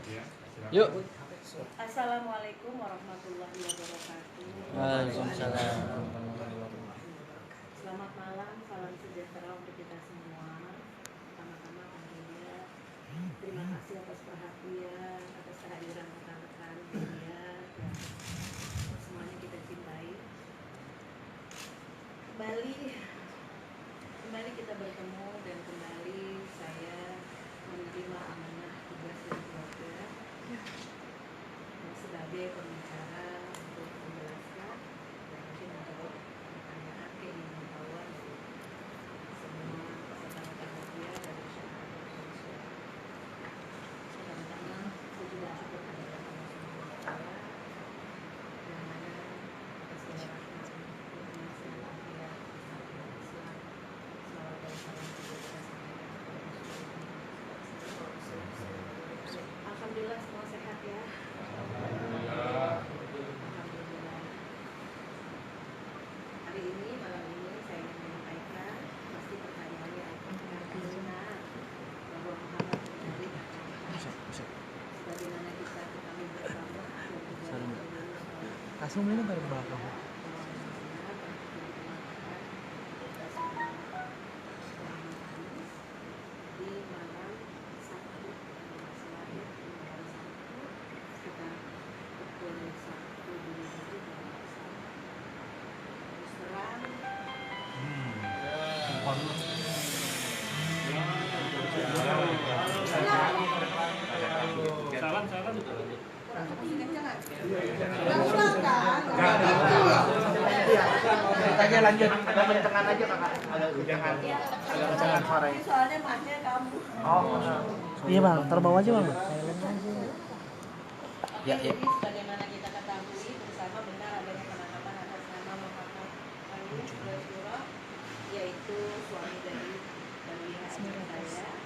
Yuk. Assalamualaikum warahmatullahi wabarakatuh. Waalaikumsalam. Selamat malam, salam sejahtera untuk kita semua. Pertama-tama tentunya terima kasih atas perhatian, atas kehadiran rekan-rekan media yang semuanya kita cintai. Kembali kita bertemu dan kembali saya menerima amanah tugas dan keluarga sebagai pembicara untuk menjelaskan dan mungkin menjawab pertanyaan keingintahuan semua peserta media dan masyarakat Indonesia. Pertama-tama saya juga cukup adalah saya yang mana atas segala rahmat nikmat dan afiat Islam, salawat dan salam sejahtera Alhamdulillah semua sehat ya. Alhamdulillah. Hari ini, malam ini saya ingin menyampaikan, pasti pertanyaannya akan benar bahwa Muhammad benar sebagaimana kita ketahui bersama Langsung minum dari belakang. di malam Sabtu selain di malam Sabtu sekitar pukul 1 dini hari terus terang Tanya lanjut, agak kencengan aja kakak, agak kencengan suaranya. soalnya masnya kamu. Iya bang, terbawa aja bang. Ya. Jadi sebagaimana kita ketahui bersama benar adanya penangkapan atas nama Muhammad Ali Surah, yaitu suami dari adik saya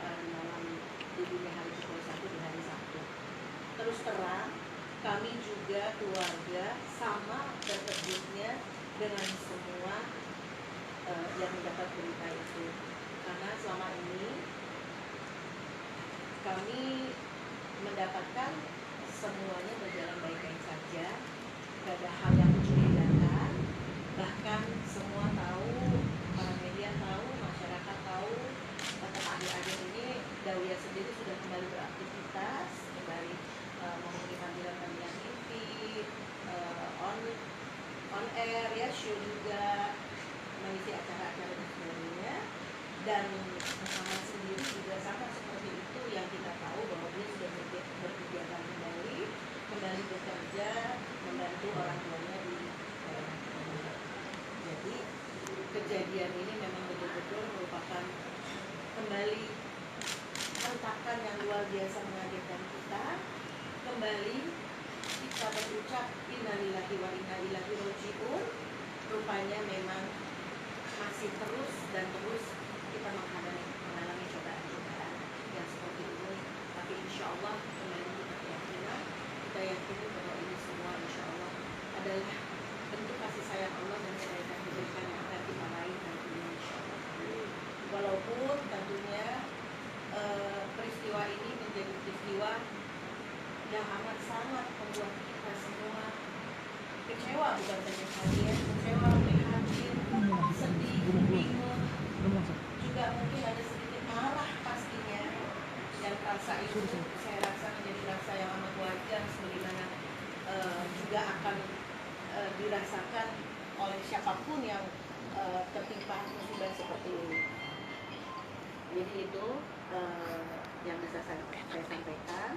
di malam di dini hari pukul 1 di hari Sabtu. Terus terang, kami juga keluarga sama terkejutnya dengan semua yang mendapat berita itu, karena selama ini kami mendapatkan semuanya berjalan baik-baik saja, tidak ada hal yang mencurigakan, bahkan semua tahu, para media tahu, masyarakat tahu, bahkan akhir-akhir ini Dawiyah sendiri sudah kembali beraktivitas, kembali memenuhi panggilan-panggilan TV, on air ya, show juga, mengisi acara-acara dan sebagainya. Dan Muhammad sendiri juga sama seperti itu, yang kita tahu bahwa dia sudah berkegiatan kembali bekerja, membantu orang tuanya di daerah. Jadi kejadian ini memang betul-betul merupakan kembali hentakan yang luar biasa mengagetkan kita. Kembali kita berucap innalillahi wa inna ilaihi raji'un. Rupanya memang masih terus dan terus kita mengalami cobaan-cobaan yang seperti ini, tapi insya Allah kembali kita yakini bahwa ini semua insya Allah adalah bentuk kasih sayang Allah dan kebaikan yang akan kita raih nantinya insya Allah. Walaupun tentunya peristiwa ini menjadi peristiwa yang amat sangat membuat kita semua kecewa, bukan saja kalian, kecewa, prihatin, sedih, bingung, juga mungkin ada sedikit marah pastinya. Yang rasa itu saya rasa menjadi rasa yang amat wajar, sebagaimana juga akan dirasakan oleh siapapun yang tertimpa musibah seperti ini. Jadi itu yang bisa saya sampaikan.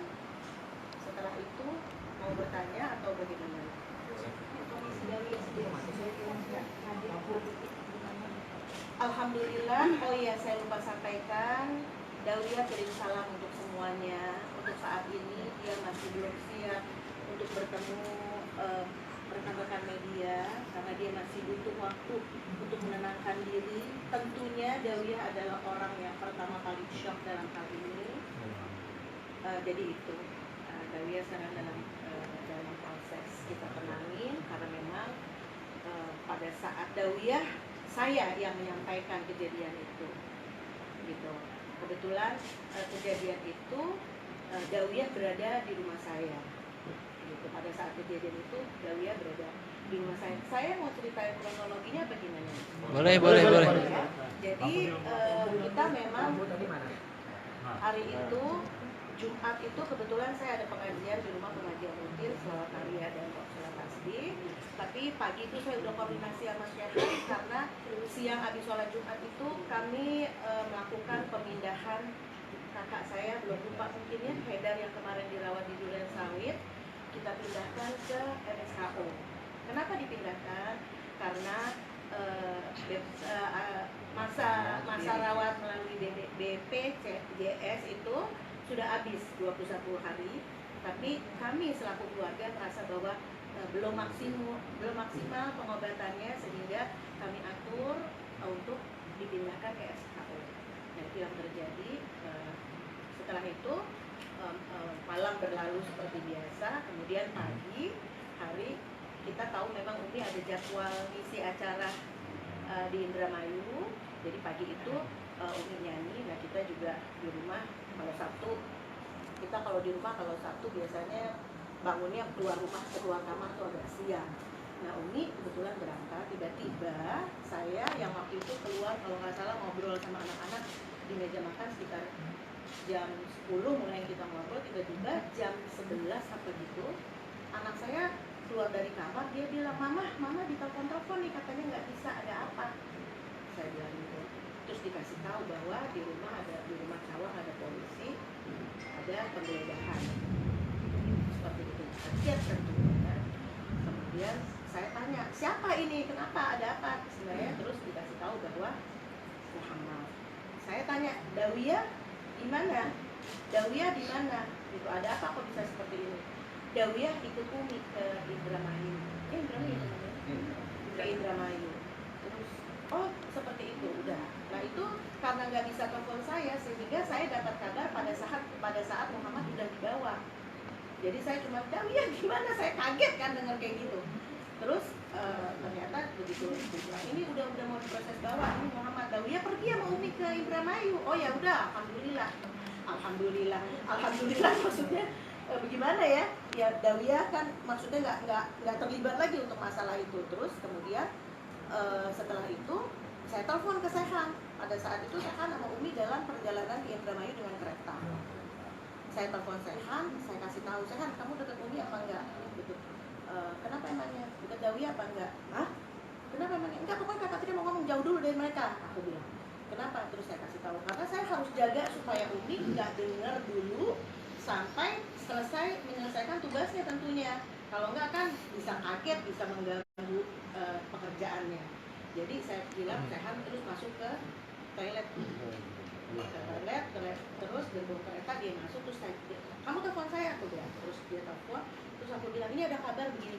Setelah itu mau bertanya atau bagaimana? Alhamdulillah. Oh iya, saya lupa sampaikan, Dawiyah kirim salam untuk semuanya. Untuk saat ini dia masih belum siap untuk bertemu rekan-rekan media, karena dia masih butuh waktu untuk menenangkan diri. Tentunya Dawiyah adalah orang yang pertama kali shock dalam hal ini. Jadi itu Dawiyah sekarang dalam proses kita tenangin, karena memang pada saat Dawiyah saya yang menyampaikan kejadian itu, gitu. kebetulan kejadian itu Dawiyah berada di rumah saya. Gitu. Pada saat kejadian itu Dawiyah berada di rumah saya. Saya mau ceritain kronologinya bagaimana? Boleh. Jadi kita memang hari itu Jumat itu kebetulan saya ada pengajian di rumah pengajian rutin selawat Maria dan sholat tasbih. Tapi pagi itu saya udah koordinasi sama Syekh karena siang habis sholat Jumat itu kami melakukan pemindahan kakak saya, belum lupa mungkinnya Haidar yang kemarin dirawat di Duren Sawit, kita pindahkan ke RSKO. Kenapa dipindahkan? Karena masa rawat melalui BPJS itu sudah habis 21 hari, tapi kami selaku keluarga merasa bahwa belum maksimal pengobatannya sehingga kami atur untuk dipindahkan ke RSKO. Nah, itu yang terjadi. Setelah itu malam berlalu seperti biasa, kemudian pagi hari kita tahu memang Umi ada jadwal ngisi acara di Indramayu. Jadi pagi itu Umi nyanyi. Nah, kita juga di rumah kalau Sabtu, kita kalau di rumah kalau Sabtu biasanya bangunnya keluar rumah, keluar kamar tuh agak siang. Nah, Umi kebetulan berangkat, tiba-tiba saya yang waktu itu keluar kalau nggak salah ngobrol sama anak-anak di meja makan sekitar jam 10 mulai kita ngobrol, tiba-tiba jam 11 apa gitu anak saya keluar dari kamar, dia bilang, mama ditelepon-telepon nih, katanya nggak bisa, ada apa? Saya bilang gitu. Terus dikasih tahu bahwa di rumah Cawang ada polisi, ada penggeledahan seperti itu. Kaget tentunya. Kemudian saya tanya, siapa ini, kenapa, ada apa sebenarnya? Terus dikasih tahu bahwa Muhammad. Saya tanya, Dawiyah di mana? Dawiyah di mana? Itu ada apa kok bisa seperti ini? Dawiyah ikut Umi ke Indramayu. Ke Indramayu. Terus, oh seperti itu, udah. Nah itu karena nggak bisa telepon saya, sehingga saya dapat kabar pada saat Muhammad udah dibawa. Jadi saya cuma, Dawiyah gimana? Saya kaget kan dengar kayak gitu. Terus ternyata begitu bilang, ini udah mau diproses bawa, ini Muhammad. Dawiyah pergi sama Umi ke Indramayu. Oh ya udah, alhamdulillah maksudnya bagaimana ya? Ya Dawiyah kan maksudnya nggak terlibat lagi untuk masalah itu. Terus kemudian setelah itu saya telepon ke Sehan. Pada saat itu Sehan sama Umi dalam perjalanan ke Indramayu dengan kereta. Saya telepon Sehan, saya kasih tahu, Sehan kamu deket Umi apa enggak? Gitu. Kenapa emangnya? Deket Dawiyah apa enggak? Hah? Kenapa emangnya? Enggak, pokoknya kakak tidak mau ngomong, jauh dulu dari mereka. Aku bilang. Kenapa? Terus saya kasih tahu, karena saya harus jaga supaya Umi nggak dengar dulu sampai selesai menyelesaikan tugasnya tentunya. Kalau enggak kan bisa kaget, bisa mengganggu pekerjaannya. Jadi saya bilang Sehan terus masuk ke toilet. Terus gerbong kereta dia masuk, terus saya, kamu telepon saya, aku bilang. Terus dia telepon, terus aku bilang ini ada kabar begini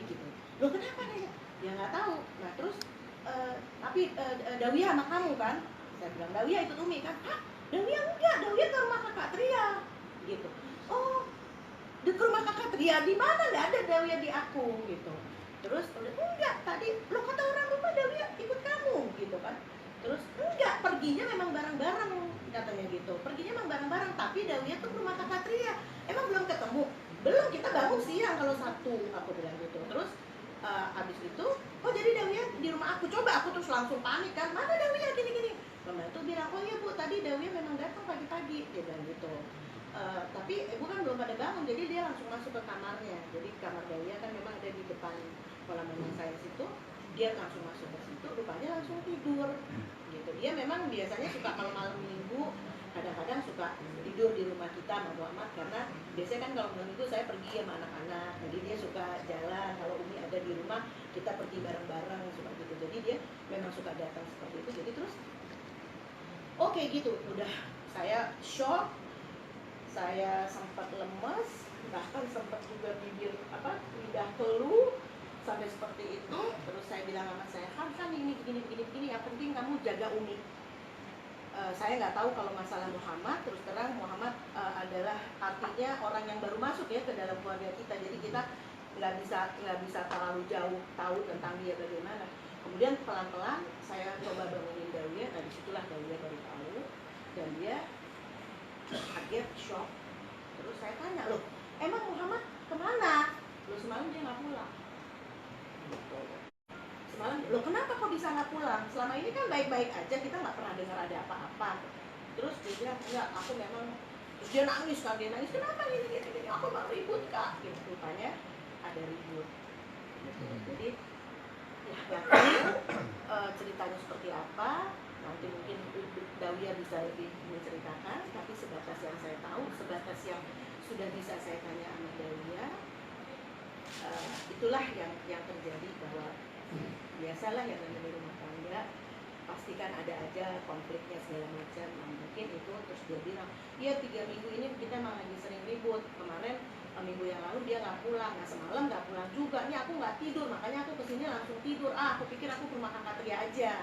gitu. Loh kenapa nih? Ya nggak tahu. Nah terus tapi Dawiyah sama kamu kan? Saya bilang Dawiyah ikut Umi kan? Hah? Dawiyah enggak, Dawiyah ke rumah kakak Tria gitu. Oh, di rumah kakak Tria di mana? Nggak ada Dawiyah di aku gitu. Terus enggak, tadi lo kata orang rumah Dawiyah ikut kamu gitu kan? Terus enggak, perginya memang bareng-bareng katanya gitu. Perginya memang bareng-bareng, tapi Dawiyah tuh ke rumah kakak Tria. Emang belum ketemu? Belum, kita bangun siang kalau Sabtu, aku bilang gitu. Terus habis itu, oh jadi Dawiyah di rumah aku. Coba aku terus langsung panik kan, mana Dawiyah gini-gini. Pembantu bilang, oh iya Bu, tadi Dawiyah memang datang pagi-pagi, dia bilang gitu. Tapi ibu kan belum pada bangun, jadi dia langsung masuk ke kamarnya. Jadi kamar Dawiyah kan memang ada di depan kolam renang saya situ. Dia langsung masuk ke situ, rupanya langsung tidur gitu. Dia memang biasanya suka kalau malam minggu kadang-kadang suka tidur di rumah kita sama Muhammad, karena biasanya kan kalau malam minggu saya pergi sama anak-anak, jadi dia suka jalan. Kalau Umi ada di rumah kita pergi bareng-bareng suka gitu. Jadi dia memang suka datang seperti itu. Jadi terus oke gitu, udah saya shock, saya sempat lemes, bahkan sempat juga bibir lidah keluh sampai seperti itu. Terus saya bilang sama saya, kan ini begini, yang penting kamu jaga Umi. Saya nggak tahu kalau masalah Muhammad, terus terang Muhammad adalah artinya orang yang baru masuk ya ke dalam keluarga kita. Jadi kita nggak bisa terlalu jauh tahu tentang dia bagaimana. Kemudian pelan-pelan saya coba bangunin Dawiyah. Nah disitulah Dawiyah baru tahu, dan shock. Terus saya tanya, loh emang Muhammad kemana? Loh semalam dia nggak pulang. Semalam, loh kenapa kok bisa nggak pulang? Selama ini kan baik-baik aja, kita nggak pernah dengar ada apa-apa. Terus dia bilang, enggak, aku memang. Terus dia nangis kan, kenapa gini, aku nggak ribut kak. Gitu, rupanya ada ribut. Gitu. Jadi ya nggak tahu ceritanya seperti apa. Nanti mungkin Dawia bisa lebih menceritakan, tapi sebatas yang saya tahu, sebatas yang sudah bisa saya tanya sama Dawia, itulah yang terjadi, bahwa biasalah yang namanya rumah tangga, pastikan ada aja konfliknya segala macam. Nah, mungkin itu terus dia bilang, iya 3 minggu ini kita emang lagi sering ribut. Kemarin minggu yang lalu dia nggak pulang, nah semalam nggak pulang juga. Nih aku nggak tidur, makanya aku kesini langsung tidur. Aku pikir aku ke rumah kakak Tria aja.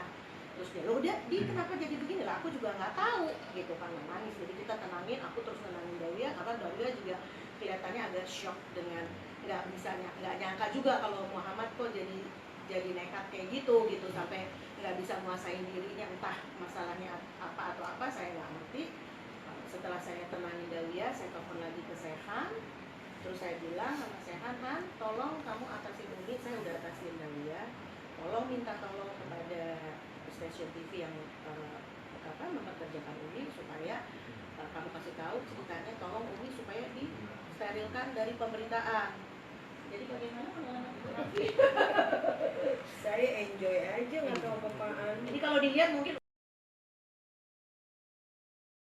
Terus dia, loh dia kenapa jadi begini lah? Aku juga nggak tahu, gitu kan, nangis. Jadi kita tenangin, aku terus tenangin Dawia, karena Dawia juga kelihatannya agak shock dengan nggak nyangka juga kalau Muhammad kok jadi nekat kayak gitu sampai nggak bisa menguasain dirinya, entah masalahnya apa atau apa, saya nggak ngerti. Setelah saya tenangin Dawia, saya telepon lagi ke Sehan, terus saya bilang sama Sehan, Han, tolong kamu atasin Umi, saya udah atasin Dawia, tolong minta tolong kepada stasiun TV yang memperkerjakan Umi supaya kamu kasih tahu ceritanya, tolong Umi supaya disterilkan dari pemberitaan. Jadi bagaimana pengalaman itu Raffi? Saya enjoy aja nggak tahu apa-apaan. Jadi kalau dilihat mungkin